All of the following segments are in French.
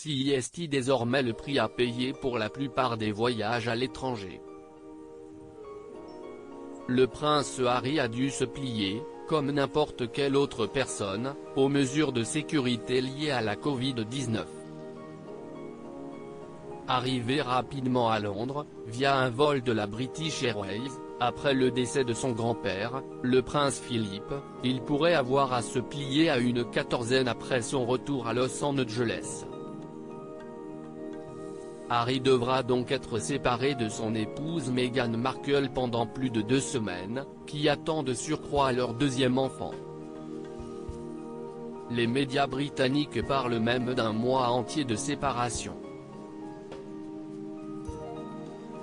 CIST désormais le prix à payer pour la plupart des voyages à l'étranger. Le prince Harry a dû se plier, comme n'importe quelle autre personne, aux mesures de sécurité liées à la Covid-19. Arrivé rapidement à Londres, via un vol de la British Airways, après le décès de son grand-père, le prince Philippe, il pourrait avoir à se plier à une quatorzaine après son retour à Los Angeles. Harry devra donc être séparé de son épouse Meghan Markle pendant plus de 2 semaines, qui attend de surcroît leur deuxième enfant. Les médias britanniques parlent même d'un mois entier de séparation.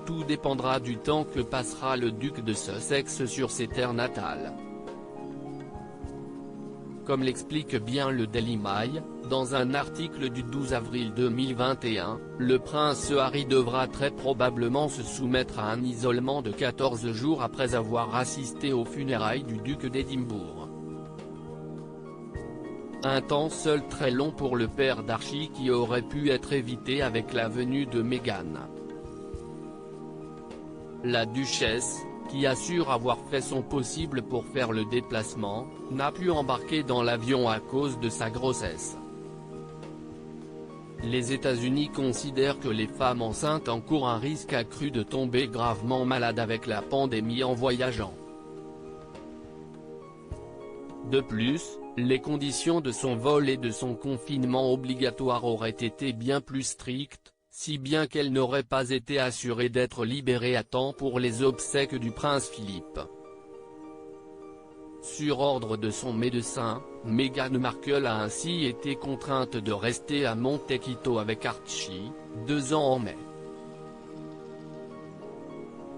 Tout dépendra du temps que passera le duc de Sussex sur ses terres natales. Comme l'explique bien le Daily Mail, dans un article du 12 avril 2021, le prince Harry devra très probablement se soumettre à un isolement de 14 jours après avoir assisté aux funérailles du duc d'Édimbourg. Un temps seul très long pour le père d'Archie qui aurait pu être évité avec la venue de Meghan. La duchesse, qui assure avoir fait son possible pour faire le déplacement, n'a pu embarquer dans l'avion à cause de sa grossesse. Les États-Unis considèrent que les femmes enceintes encourent un risque accru de tomber gravement malades avec la pandémie en voyageant. De plus, les conditions de son vol et de son confinement obligatoire auraient été bien plus strictes, si bien qu'elle n'aurait pas été assurée d'être libérée à temps pour les obsèques du prince Philippe. Sur ordre de son médecin, Meghan Markle a ainsi été contrainte de rester à Montecito avec Archie, 2 ans en mai.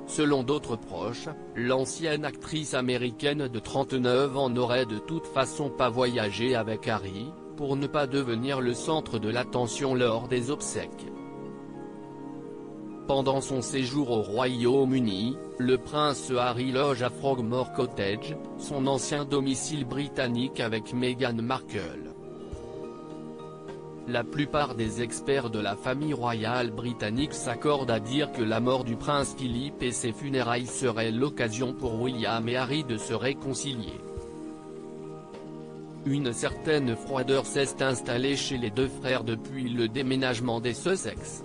Selon d'autres proches, l'ancienne actrice américaine de 39 ans n'aurait de toute façon pas voyagé avec Harry, pour ne pas devenir le centre de l'attention lors des obsèques. Pendant son séjour au Royaume-Uni, le prince Harry loge à Frogmore Cottage, son ancien domicile britannique avec Meghan Markle. La plupart des experts de la famille royale britannique s'accordent à dire que la mort du prince Philippe et ses funérailles seraient l'occasion pour William et Harry de se réconcilier. Une certaine froideur s'est installée chez les deux frères depuis le déménagement des Sussex.